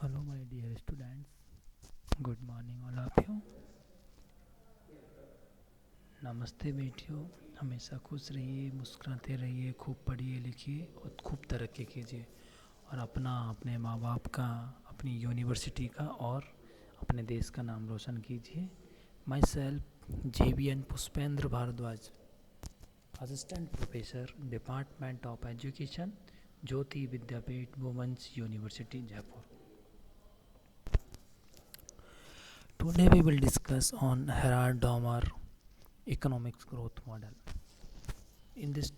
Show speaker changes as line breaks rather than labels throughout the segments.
Hello, my dear students. Good morning, all of you. नमस्ते बेटियों। हमेशा खुश रहिए, मुस्कुराते रहिए, खूब पढ़िए लिखिए और खूब तरक्की कीजिए और अपने माँ बाप का, अपनी यूनिवर्सिटी का और अपने देश का नाम रोशन कीजिए। Myself JBN Pushpendra Bhardwaj, assistant professor, department of education, Jyoti Vidyapeeth, women's university, Jaipur. Today we will discuss on Herald Domer economics growth model. In this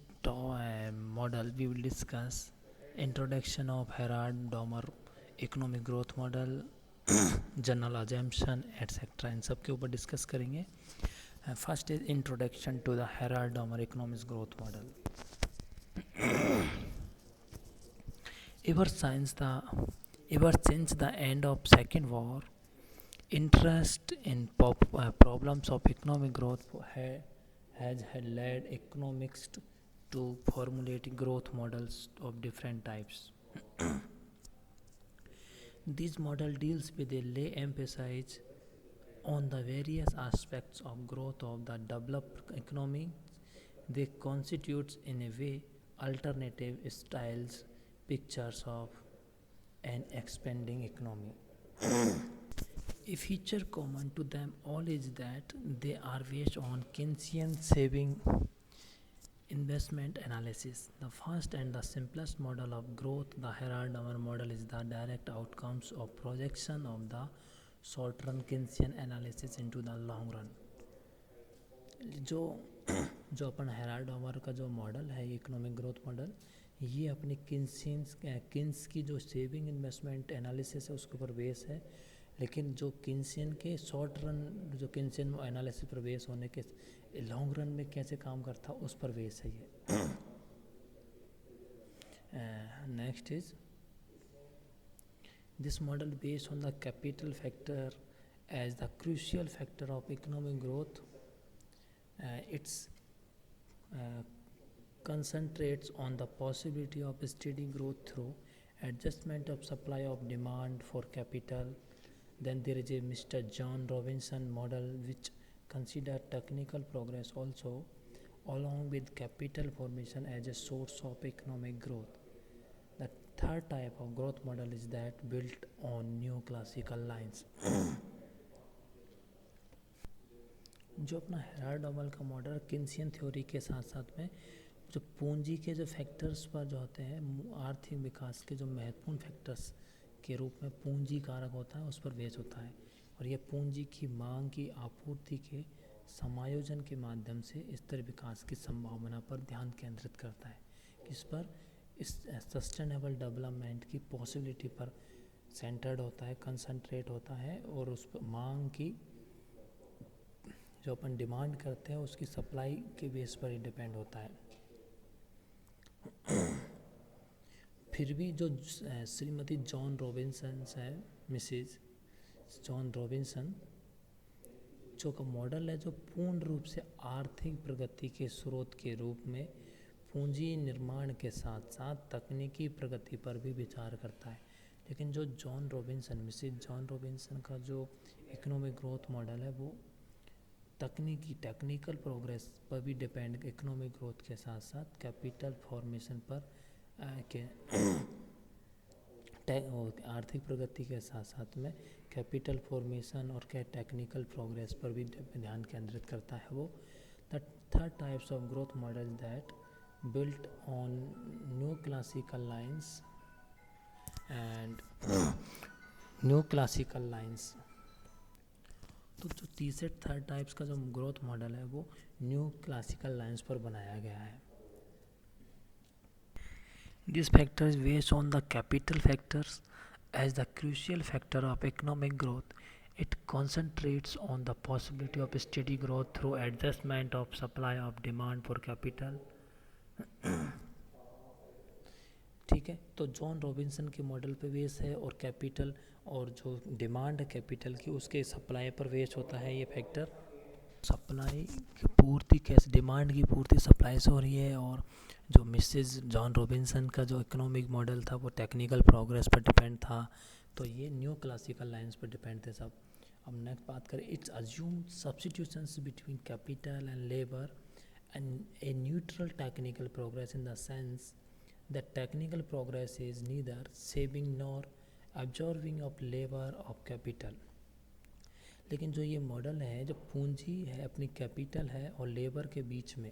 model, we will discuss introduction of Herald Domer economic growth model, general assumption, etc. इन सब के ऊपर discuss करेंगे. First is introduction to the Herald Domer economics growth model. Ever since the end of Second War, interest in problems of economic growth has led economists to formulate growth models of different types. This model deals with a lay emphasis on the various aspects of growth of the developed economy. They constitute in a way alternative styles pictures of an expanding economy. A feature common to them all is that they are based on Keynesian saving investment analysis. The first and the simplest model of growth, the Herald Domer model, is the direct outcomes of projection of the short-run Keynesian analysis into the long run. जो अपन Herald Domar का जो model है, economic growth model, ये अपनी Keynes की जो saving investment analysis है उसके ऊपर बेस है, लेकिन जो किन्सियन के शॉर्ट रन जो किन्सियन एनालिसिस पर बेस होने के लॉन्ग रन में कैसे काम करता उस पर बेस है ये. Next is this model based on the capital factor as the crucial factor of economic growth. It's concentrates on the possibility of steady growth through adjustment of supply of demand for capital. Then there is a Mr. John Robinson model which consider technical progress also along with capital formation as a source of economic growth. The third type of growth model is that built on new classical lines. जो अपना Herald Domar का model Keynesian theory के साथ साथ में जो पूंजी के जो फैक्टर्स पर जो होते हैं, आर्थिक विकास के जो महत्वपूर्ण फैक्टर्स के रूप में पूंजी कारक होता है उस पर बेस होता है, और यह पूंजी की मांग की आपूर्ति के समायोजन के माध्यम से स्थिर विकास की संभावना पर ध्यान केंद्रित करता है. किस पर? इस सस्टेनेबल डेवलपमेंट की पॉसिबिलिटी पर सेंटर्ड होता है, कंसंट्रेट होता है, और उस पर मांग की जो अपन डिमांड करते हैं उसकी सप्लाई के बेस पर ही डिपेंड होता है. फिर भी जो श्रीमती जॉन रॉबिन्सन है, मिसेज जॉन रॉबिन्सन, जो का मॉडल है जो पूर्ण रूप से आर्थिक प्रगति के स्रोत के रूप में पूंजी निर्माण के साथ साथ तकनीकी प्रगति पर भी विचार करता है. लेकिन जो John Robinson, Mrs John Robinson का जो इकोनॉमिक ग्रोथ मॉडल है वो टेक्निकल प्रोग्रेस पर भी डिपेंड, इकोनॉमिक ग्रोथ के साथ साथ कैपिटल फॉर्मेशन पर आर्थिक प्रगति के साथ साथ में कैपिटल फॉर्मेशन और टेक्निकल प्रोग्रेस पर भी ध्यान केंद्रित करता है वो. The third types of growth model that built on new classical lines and new classical lines. तो जो तीसरे थर्ड टाइप्स का जो ग्रोथ मॉडल है वो न्यू क्लासिकल लाइंस पर बनाया गया है. This factor is based on the capital factors as the crucial factor of economic growth. It concentrates on the possibility of study growth through adjustment of supply of demand for capital. ठीक है, तो John Robinson के model पे base है और capital और जो demand है कैपिटल की उसके सप्लाई पर बेस होता है ये फैक्टर. सप्लाई की पूर्ति कैसे, डिमांड की पूर्ति सप्लाई से हो रही है, और जो मिसेज जॉन रॉबिन्सन का जो इकोनॉमिक मॉडल था वो टेक्निकल प्रोग्रेस पर डिपेंड था. तो ये न्यू क्लासिकल लाइन्स पर डिपेंड थे सब। अब नेक्स्ट बात करें, it's assume substitutions between capital and labour and a neutral technical progress in the sense that technical progress is neither saving nor absorbing of labour of capital. लेकिन जो ये model है, जो पूंजी है अपनी कैपिटल है और लेबर के बीच में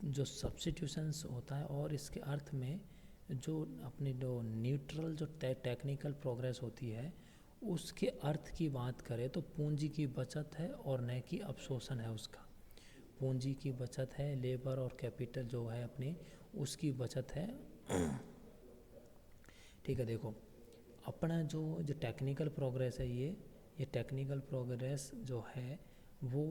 जो सब्स्टिट्यूशंस होता है, और इसके अर्थ में जो अपनी जो न्यूट्रल जो टेक्निकल प्रोग्रेस होती है उसके अर्थ की बात करें तो पूंजी की बचत है और न कि अवशोषण है उसका। पूंजी की बचत है, लेबर और कैपिटल जो है अपनी उसकी बचत है। ठीक है, देखो अपना जो टेक्निकल प्रोग्रेस है, ये टेक्निकल प्रोग्रेस जो है वो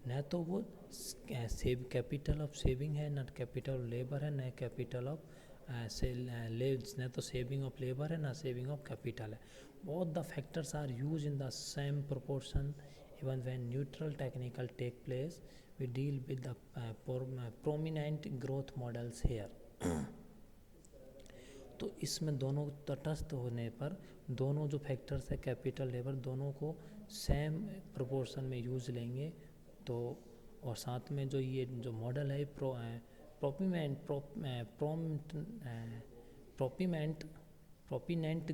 न तो वो सेव कैपिटल ऑफ सेविंग है, न कैपिटल ऑफ लेबर है, न कैपिटल ऑफ न तो सेविंग ऑफ लेबर है, ना सेविंग ऑफ कैपिटल है। Both the factors are use in the same proportion even when neutral technical take place. We deal with the prominent growth models here. तो इसमें दोनों तटस्थ होने पर दोनों जो फैक्टर्स है कैपिटल लेबर दोनों को सेम प्रोपोर्शन में यूज लेंगे। तो और साथ में जो ये जो मॉडल है प्रोपिनेंट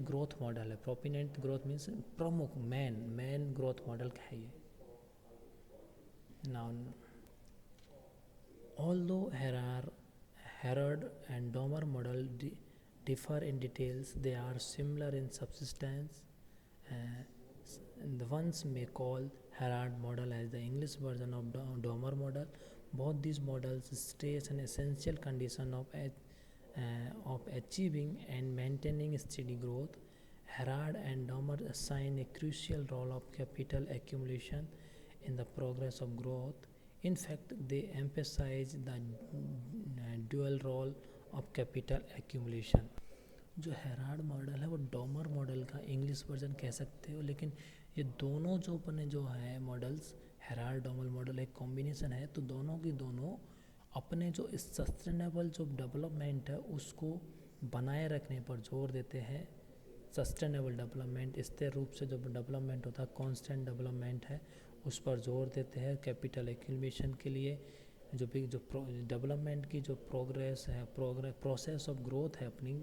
ग्रोथ मॉडल है। प्रोपिनेंट ग्रोथ मीन्स प्रमुख मेन ग्रोथ मॉडल का है ये। Now although Harrod and Domer model differ in details, they are similar in subsistence. The ones may call Harrod model as the English version of Domer model. Both these models stress an essential condition of achieving and maintaining steady growth. Harrod and Domer assign a crucial role of capital accumulation in the progress of growth. In fact, they emphasize the dual role of capital accumulation. जो हेराड model है वो Domar model का English version कह सकते हो, लेकिन ये दोनों जो अपने जो है मॉडल्स हेराड डॉमर मॉडल एक कॉम्बिनेशन है। तो दोनों की दोनों अपने जो सस्टेनेबल जो डेवलपमेंट है उसको बनाए रखने पर जोर देते हैं। सस्टेनेबल डेवलपमेंट स्थिर रूप से जो डेवलपमेंट होता है, कॉन्स्टेंट डेवलपमेंट है, उस पर जोर देते हैं। कैपिटल एक्यूमुलेशन के लिए जो डेवलपमेंट की जो प्रोसेस ऑफ ग्रोथ है अपनी,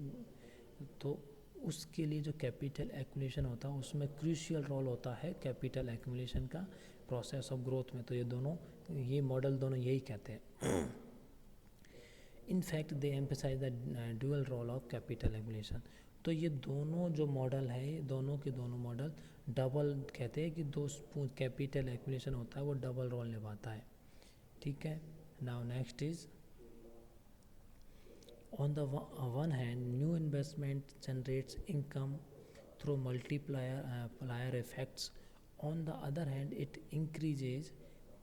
तो उसके लिए जो कैपिटल एक्यूमुलेशन होता है उसमें क्रूशियल रोल होता है कैपिटल एक्यूमुलेशन का प्रोसेस ऑफ ग्रोथ में। तो ये मॉडल दोनों यही कहते हैं। In fact they emphasise the dual role of capital accumulation. तो ये दोनों जो मॉडल है, दोनों के दोनों मॉडल डबल कहते हैं कि दो कैपिटल एक्यूमुलेशन होता है वो डबल रोल निभाता है। ठीक है, now next is on the one hand, new investment generates income through multiplier effects. On the other hand, it increases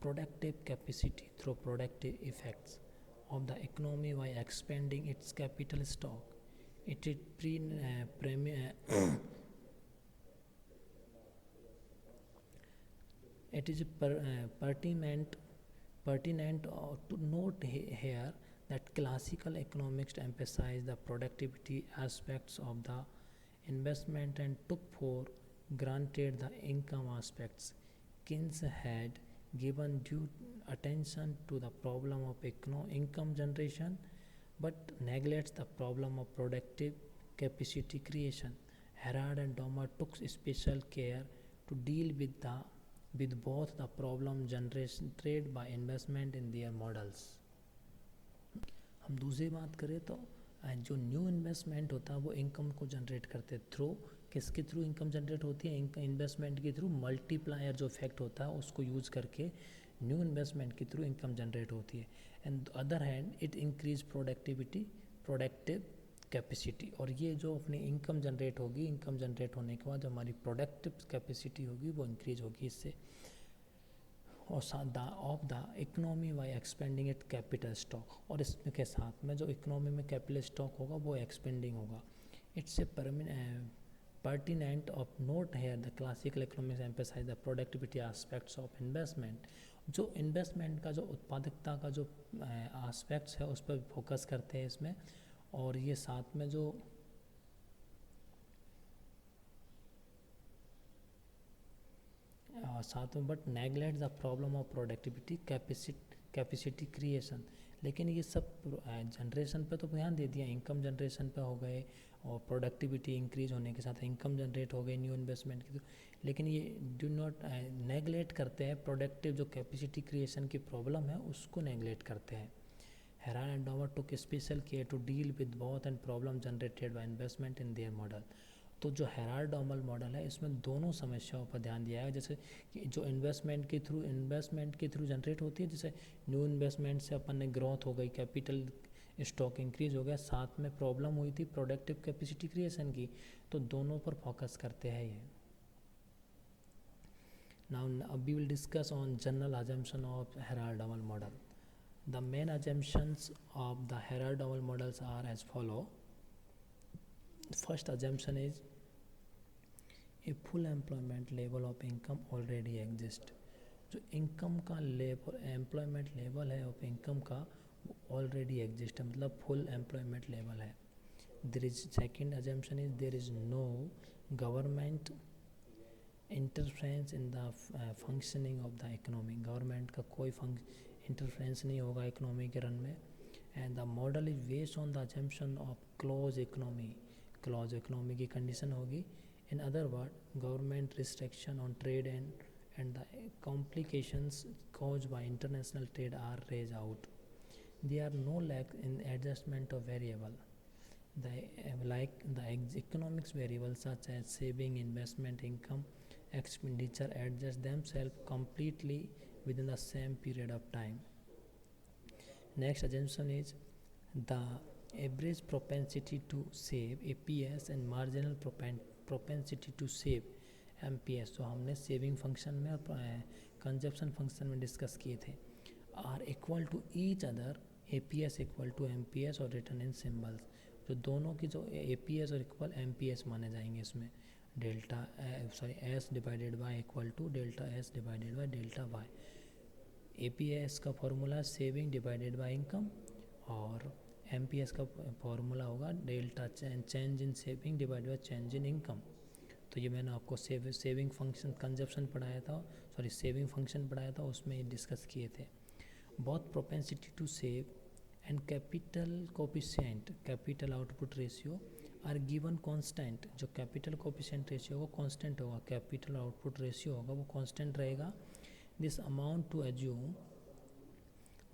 productive capacity through productive effects of the economy by expanding its capital stock. It is pertinent to note here that classical economics emphasized the productivity aspects of the investment and took for granted the income aspects. Keynes had given due attention to the problem of income generation but neglects the problem of productive capacity creation. Harrod and Domer took special care to deal with both the problem generated by investment in their models. हम दूसरी बात करें तो जो new investment होता है वो income को जनरेट करते थ्रू, किसके थ्रू इनकम जनरेट होती है? इन्वेस्टमेंट के थ्रू मल्टीप्लायर जो इफेक्ट होता है उसको यूज़ करके न्यू इन्वेस्टमेंट के थ्रू इनकम जनरेट होती है। And other hand it increase productive capacity. और ये जो अपनी इनकम जनरेट होगी, इनकम जनरेट होने के बाद जो हमारी प्रोडक्टिव कैपेसिटी होगी वो इंक्रीज होगी इससे। और of the economy by expanding it capital stock, और इसमें के साथ में जो इकोनॉमी में कैपिटल स्टॉक होगा वो एक्सपेंडिंग होगा। It's a pertinent of note here the classical economics emphasize the productivity aspects of investment. जो इन्वेस्टमेंट का जो उत्पादकता का जो एस्पेक्ट्स है उस पर फोकस करते हैं इसमें, और ये साथ में जो साथ में but neglect the problem of productivity capacity creation. लेकिन ये सब जनरेशन पे तो ध्यान दे दिया, इनकम जनरेशन पे हो गए और प्रोडक्टिविटी इंक्रीज होने के साथ इनकम जनरेट हो गई न्यू इन्वेस्टमेंट की, लेकिन ये डू नॉट नेगलेक्ट करते हैं प्रोडक्टिव जो कैपेसिटी क्रिएशन की प्रॉब्लम है उसको नेगलेक्ट करते हैं। Harrod and Domar took special care to deal with both and problem generated by investment in their model. तो जो हेराल्ड डॉमर मॉडल है इसमें दोनों समस्याओं पर ध्यान दिया है, जैसे कि जो इन्वेस्टमेंट के थ्रू जनरेट होती है, जैसे न्यू इन्वेस्टमेंट से अपन ने ग्रोथ हो गई, कैपिटल स्टॉक इंक्रीज हो गया, साथ में प्रॉब्लम हुई थी प्रोडक्टिव कैपेसिटी क्रिएशन की, तो दोनों पर फोकस करते हैं ये। Now we will discuss on general assumption of Herald-Owl model. The main assumptions of the Herald-Owl models are as follow. First assumption is a full employment level of income already exists. जो income का level, employment level है of income का, वो already exist है, मतलब full employment level है। There is second assumption is there is no government interference in the functioning of the economy. Government का कोई इंटरफेरेंस नहीं होगा इकोनॉमी के रन में। And the model is based on the assumption of close economy. Close economy की condition होगी। In other word government restriction on trade and the complications caused by international trade are raised out. There are no lack in adjustment of variable. Like the economics variables such as saving, investment, income, expenditure adjust themselves completely within the same period of time. Next assumption is the average propensity to save APS and marginal propensity to save MPS, तो हमने saving function में और consumption function में discuss किए थे, are equal to each other, APS equal to MPS और return in symbols. जो दोनों की जो APS और इक्वल MPS माने जाएंगे इसमें, delta S divided by equal to delta S divided by delta Y. APS का formula saving divided by income और MPS का फॉर्मूला होगा delta change in saving divided by change in income. तो ये मैंने आपको सेविंग फंक्शन कंजप्शन पढ़ाया था, सेविंग फंक्शन पढ़ाया था, उसमें ये डिस्कस किए थे। Both propensity to save and capital coefficient, capital output ratio are given constant. जो कैपिटल कोफिशिएंट रेशियो वो कांस्टेंट होगा, कैपिटल आउटपुट रेशियो होगा वो कांस्टेंट रहेगा। This amount to assume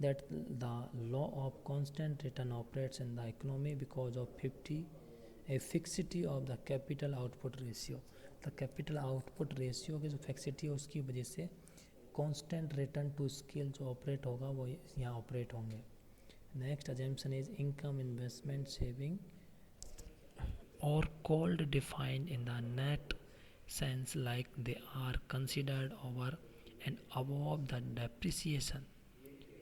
that the law of constant return operates in the economy because of a fixity of the capital output ratio. The capital output ratio की जो fixity है उसकी वजह से constant return to scale जो operate होगा वो यहाँ ऑपरेट होंगे। Next assumption is income, investment, saving or called defined in the net sense like they are considered over and above the depreciation.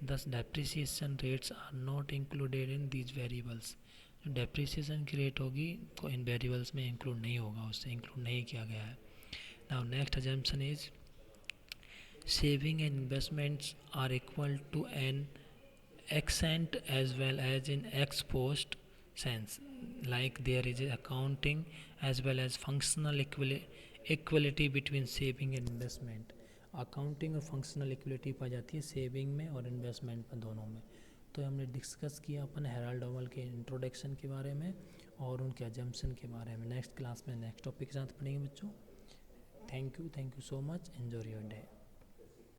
Thus depreciation rates are not included in these variables. जो depreciation की rate होगी को इन variables में include नहीं होगा, उससे include नहीं किया गया है। Now next assumption is saving and investments are equal to an ex ante as well as in ex post sense, like there is accounting as well as functional equality between saving and investment. Accounting और functional equality पाई जाती है saving में और investment में, दोनों में। तो हमने डिस्कस किया अपन हेराल्ड-ओवल के इंट्रोडक्शन के बारे में और उनके अजम्पशन के बारे में। नेक्स्ट क्लास में नेक्स्ट टॉपिक के साथ पढ़ेंगे बच्चों। Thank you so much, enjoy your day.